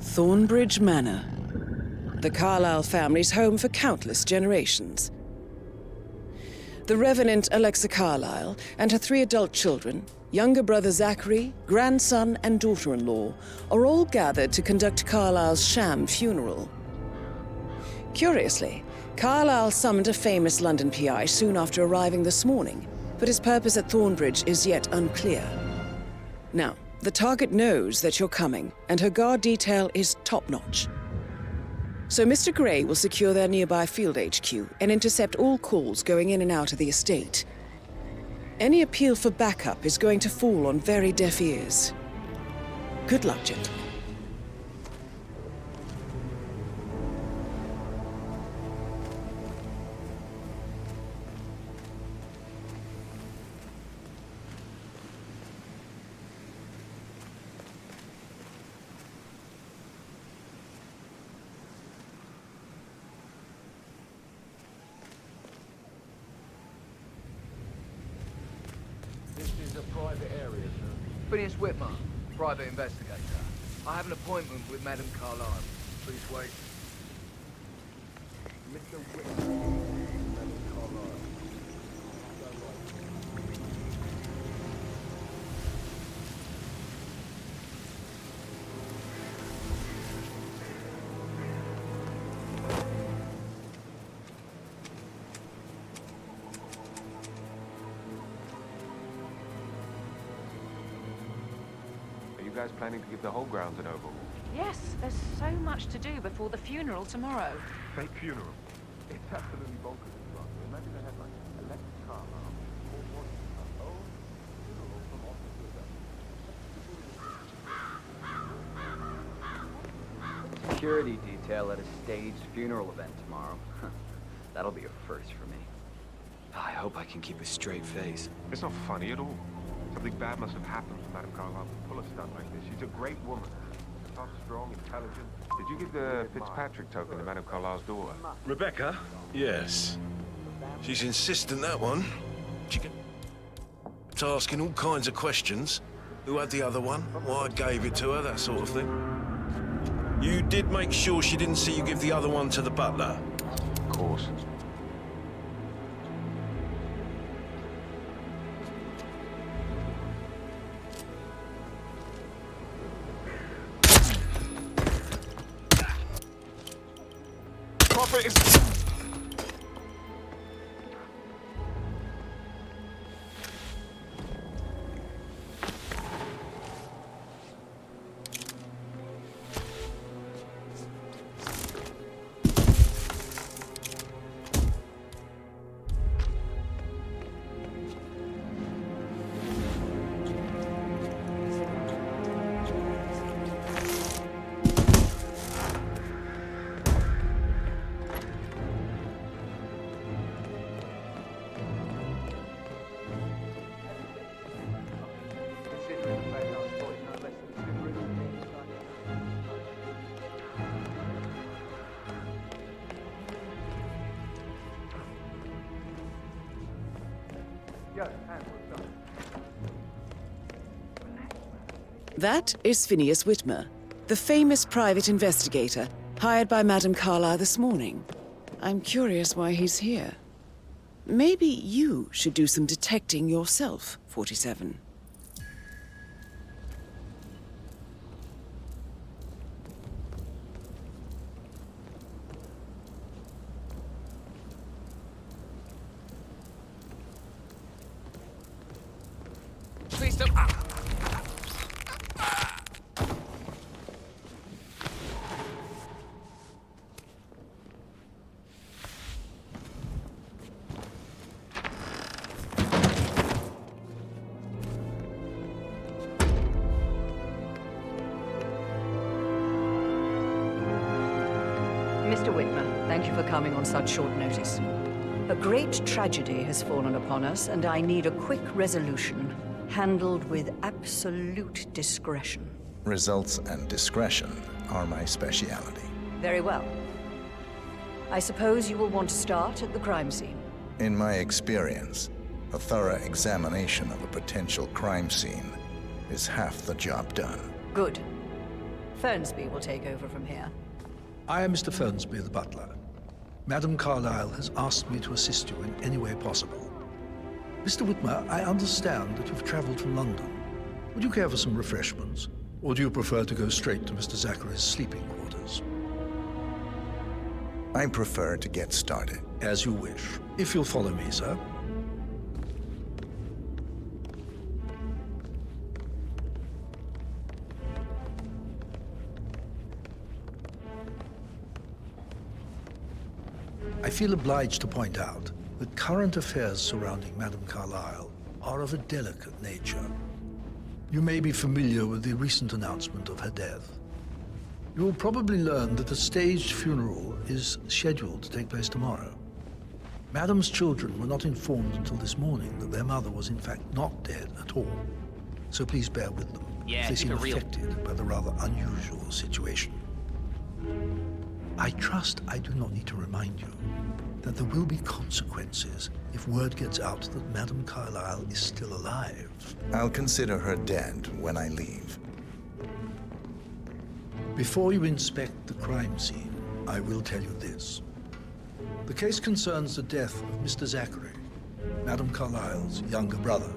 Thornbridge Manor. The Carlyle family's home for countless generations. The Revenant Alexa Carlyle and her 3 adult children, younger brother Zachary, grandson and daughter-in-law, are all gathered to conduct Carlyle's sham funeral. Curiously, Carlyle summoned a famous London PI soon after arriving this morning, but his purpose at Thornbridge is yet unclear. Now, the target knows that you're coming, and her guard detail is top-notch. So Mr. Gray will secure their nearby field HQ and intercept all calls going in and out of the estate. Any appeal for backup is going to fall on very deaf ears. Good luck, gentlemen. Private area, sir. Phineas Whitmer, private investigator. I have an appointment with Madame Carlyle. Please wait. Mr. Whitmer, Madame Carlyle. You guys planning to give the whole grounds an overhaul? Yes, there's so much to do before the funeral tomorrow. Fake funeral? It's absolutely bonkers. Imagine they had like electric car alarm, funeral from Security detail at a staged funeral event tomorrow. That'll be a first for me. I hope I can keep a straight face. It's not funny at all. Something bad must have happened for Madame Carlyle to pull a stunt like this. She's a great woman. Tough, strong, intelligent. Did you give the Fitzpatrick token to Madame Carlyle's daughter? Rebecca? Yes. She's insistent, that one. She kept asking all kinds of questions. Who had the other one? Why I gave it to her, that sort of thing. You did make sure she didn't see you give the other one to the butler? Of course. That is Phineas Whitmer, the famous private investigator hired by Madame Carlyle this morning. I'm curious why he's here. Maybe you should do some detecting yourself, 47. Please don't. Mr. Whitmer, thank you for coming on such short notice. A great tragedy has fallen upon us, and I need a quick resolution, handled with absolute discretion. Results and discretion are my speciality. Very well. I suppose you will want to start at the crime scene. In my experience, a thorough examination of a potential crime scene is half the job done. Good. Fernsby will take over from here. I am Mr. Fernsby, the butler. Madame Carlyle has asked me to assist you in any way possible. Mr. Whitmer, I understand that you've traveled from London. Would you care for some refreshments? Or do you prefer to go straight to Mr. Zachary's sleeping quarters? I prefer to get started. As you wish. If you'll follow me, sir. I feel obliged to point out that current affairs surrounding Madame Carlyle are of a delicate nature. You may be familiar with the recent announcement of her death. You will probably learn that a staged funeral is scheduled to take place tomorrow. Madame's children were not informed until this morning that their mother was in fact not dead at all. So please bear with them if they seem affected by the rather unusual situation. I trust I do not need to remind you that there will be consequences if word gets out that Madame Carlyle is still alive. I'll consider her dead when I leave. Before you inspect the crime scene, I will tell you this. The case concerns the death of Mr. Zachary, Madame Carlyle's younger brother.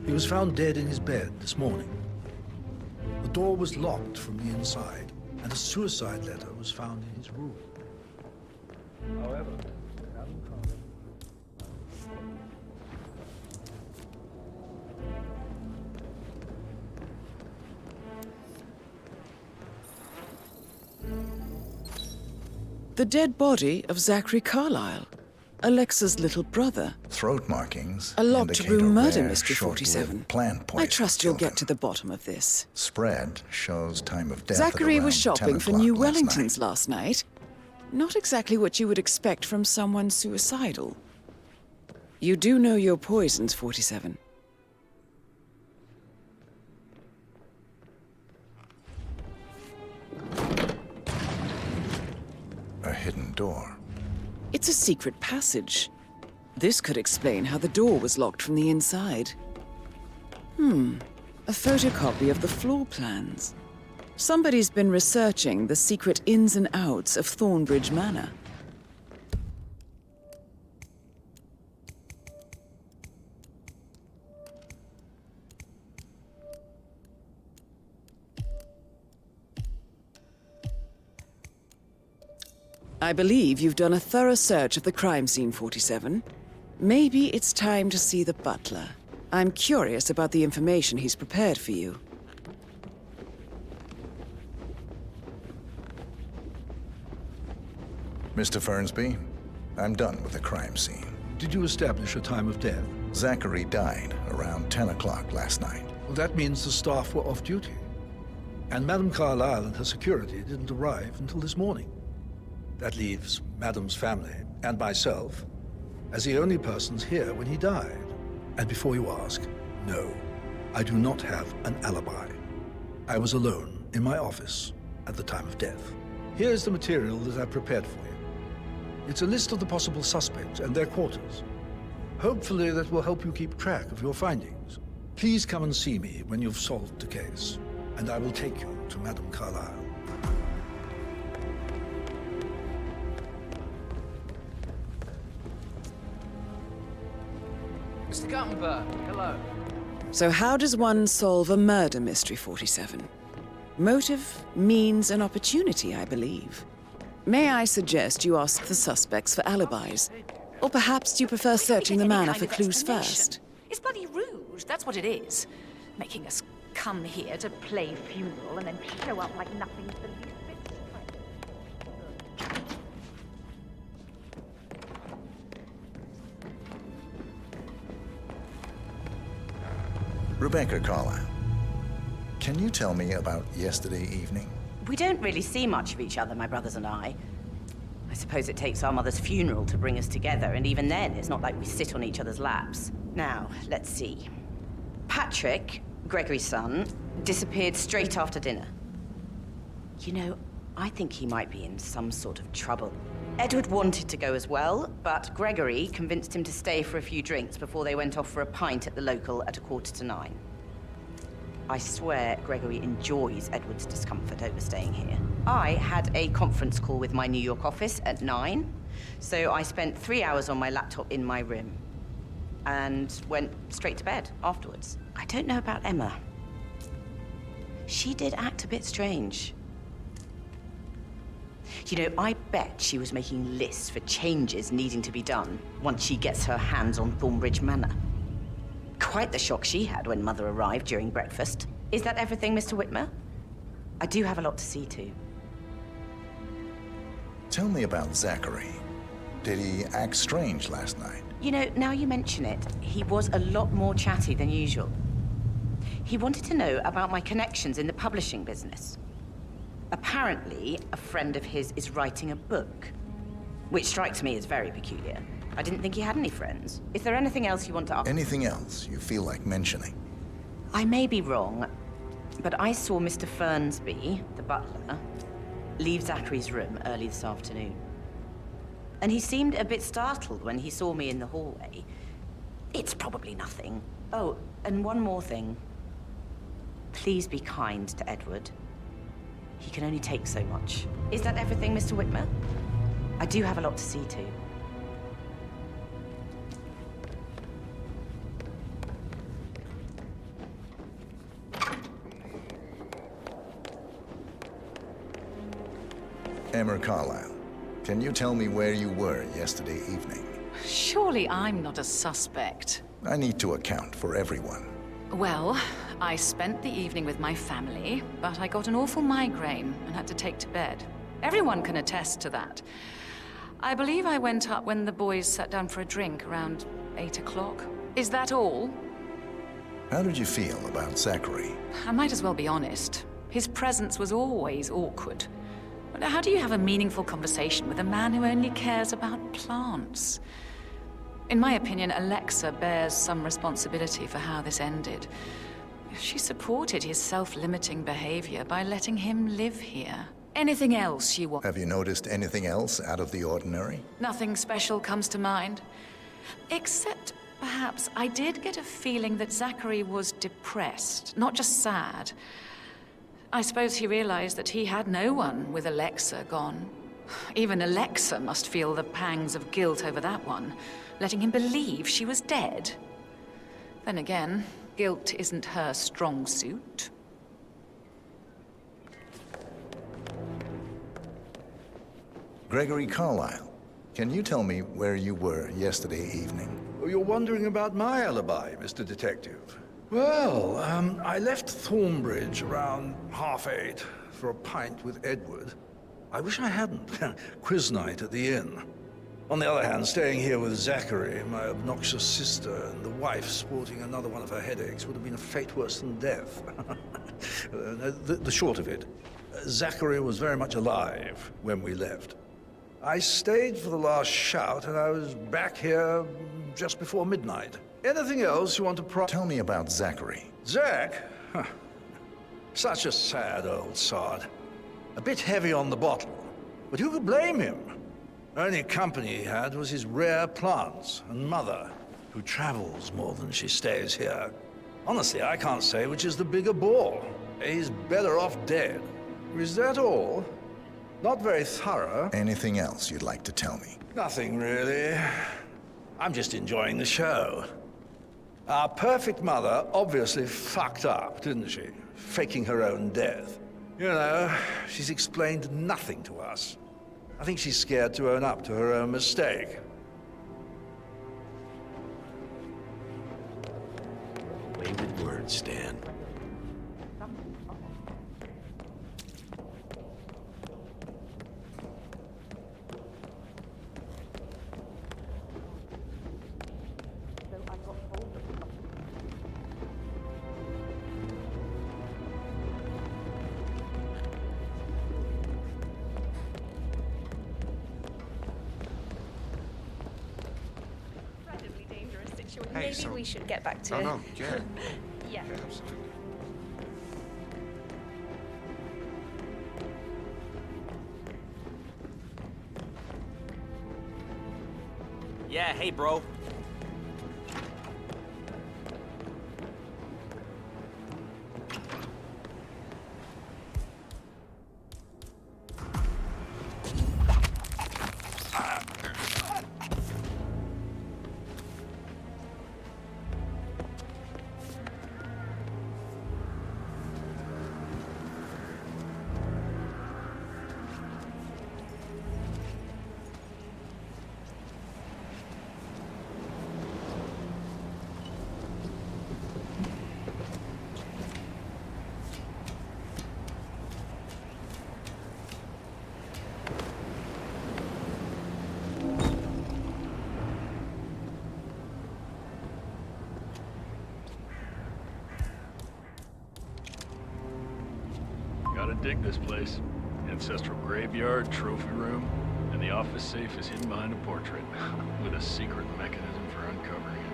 He was found dead in his bed this morning. The door was locked from the inside, and a suicide letter was found in his room. However, Madame Carlyle... The dead body of Zachary Carlyle, Alexa's little brother. Throat markings A locked indicate room a murder rare, mystery, 47. short-lived plant poison I trust you'll killed get to him. the bottom of this. Spread shows time of death Zachary at was around 10 shopping for o'clock New last Wellingtons night. last night. Not exactly what you would expect from someone suicidal. You do know your poisons, 47. A hidden door. It's a secret passage. This could explain how the door was locked from the inside. A photocopy of the floor plans. Somebody's been researching the secret ins and outs of Thornbridge Manor. I believe you've done a thorough search of the crime scene, 47. Maybe it's time to see the butler. I'm curious about the information he's prepared for you. Mr. Fernsby, I'm done with the crime scene. Did you establish a time of death? Zachary died around 10 o'clock last night. Well, that means the staff were off duty. And Madame Carlyle and her security didn't arrive until this morning. That leaves Madame's family and myself as the only persons here when he died. And before you ask, no, I do not have an alibi. I was alone in my office at the time of death. Here's the material that I prepared for you. It's a list of the possible suspects and their quarters. Hopefully that will help you keep track of your findings. Please come and see me when you've solved the case, and I will take you to Madame Carlyle. Mr. Guttenberg, hello. So how does one solve a murder mystery, 47? Motive, means, and opportunity, I believe. May I suggest you ask the suspects for alibis? Or perhaps you prefer searching the manor for clues first? It's bloody rude, that's what it is. Making us come here to play funeral and then show up like nothing's the least bit strange. Rebecca Carlyle, can you tell me about yesterday evening? We don't really see much of each other, my brothers and I. I suppose it takes our mother's funeral to bring us together, and even then, it's not like we sit on each other's laps. Now, let's see. Patrick, Gregory's son, disappeared straight after dinner. You know, I think he might be in some sort of trouble. Edward wanted to go as well, but Gregory convinced him to stay for a few drinks before they went off for a pint at the local at 9:15. I swear Gregory enjoys Edward's discomfort over staying here. I had a conference call with my New York office at 9, so I spent 3 hours on my laptop in my room and went straight to bed afterwards. I don't know about Emma. She did act a bit strange. You know, I bet she was making lists for changes needing to be done once she gets her hands on Thornbridge Manor. Quite the shock she had when Mother arrived during breakfast. Is that everything, Mr. Whitmer? I do have a lot to see to. Tell me about Zachary. Did he act strange last night? You know, now you mention it, he was a lot more chatty than usual. He wanted to know about my connections in the publishing business. Apparently, a friend of his is writing a book, which strikes me as very peculiar. I didn't think he had any friends. Is there anything else you want to ask? Anything else you feel like mentioning? I may be wrong, but I saw Mr. Fernsby, the butler, leave Zachary's room early this afternoon. And he seemed a bit startled when he saw me in the hallway. It's probably nothing. Oh, and one more thing. Please be kind to Edward. He can only take so much. Is that everything, Mr. Whitmer? I do have a lot to see to. Emma Carlisle, can you tell me where you were yesterday evening? Surely I'm not a suspect. I need to account for everyone. Well, I spent the evening with my family, but I got an awful migraine and had to take to bed. Everyone can attest to that. I believe I went up when the boys sat down for a drink around 8 o'clock. Is that all? How did you feel about Zachary? I might as well be honest. His presence was always awkward. But how do you have a meaningful conversation with a man who only cares about plants? In my opinion, Alexa bears some responsibility for how this ended. She supported his self-limiting behavior by letting him live here. Anything else you want? Have you noticed anything else out of the ordinary? Nothing special comes to mind. Except, perhaps, I did get a feeling that Zachary was depressed, not just sad. I suppose he realized that he had no one with Alexa gone. Even Alexa must feel the pangs of guilt over that one, letting him believe she was dead. Then again, guilt isn't her strong suit. Gregory Carlisle, can you tell me where you were yesterday evening? Oh, you're wondering about my alibi, Mr. Detective. Well, I left Thornbridge around 8:30 for a pint with Edward. I wish I hadn't. Quiz night at the inn. On the other hand, staying here with Zachary, my obnoxious sister, and the wife sporting another one of her headaches would have been a fate worse than death. The short of it, Zachary was very much alive when we left. I stayed for the last shout, and I was back here just before midnight. Anything else you want to Tell me about Zachary. Zach? Huh. Such a sad old sod. A bit heavy on the bottle, but who could blame him? Only company he had was his rare plants and Mother, who travels more than she stays here. Honestly, I can't say which is the bigger bore. He's better off dead. Is that all? Not very thorough. Anything else you'd like to tell me? Nothing, really. I'm just enjoying the show. Our perfect mother obviously fucked up, didn't she? Faking her own death. You know, she's explained nothing to us. I think she's scared to own up to her own mistake. Play with words, Stan. Hey, Maybe so- we should get back to... Oh, no, yeah. Yeah. Yeah, absolutely. Yeah, hey, bro. dig this place. Ancestral graveyard, trophy room, and the office safe is hidden behind a portrait, with a secret mechanism for uncovering it.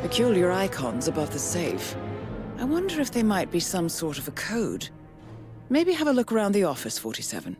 Peculiar icons above the safe. I wonder if they might be some sort of a code. Maybe have a look around the office, 47.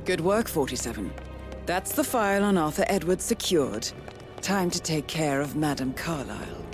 Good work, 47. That's the file on Arthur Edwards secured. Time to take care of Madame Carlyle.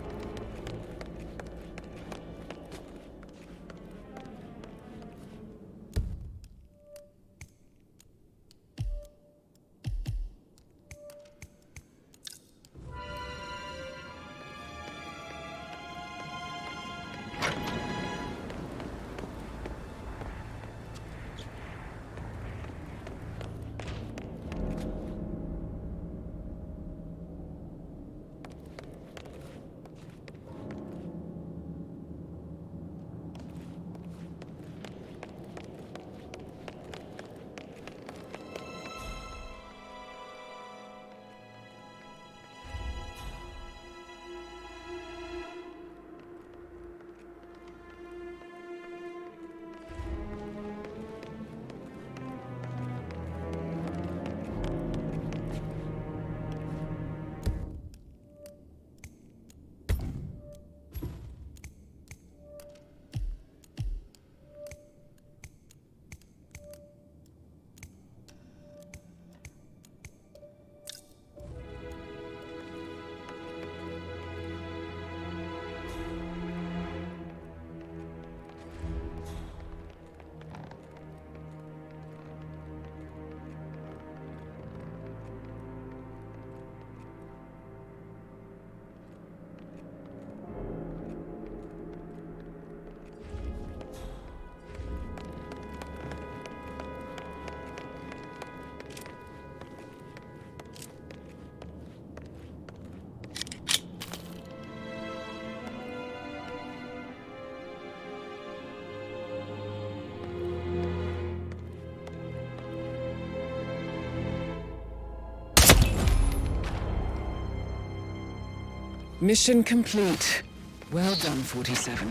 Mission complete. Well done, 47.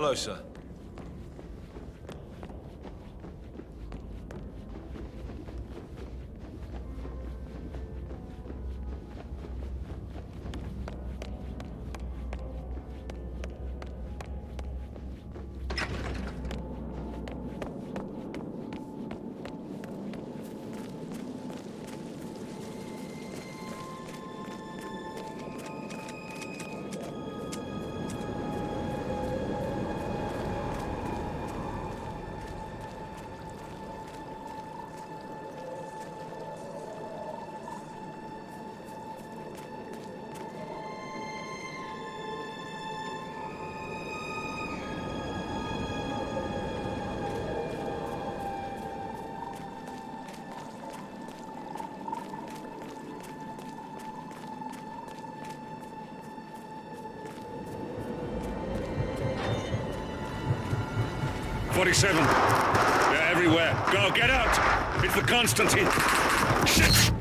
Hello, sir. They're everywhere. Go, get out! It's the Constantine. Shit!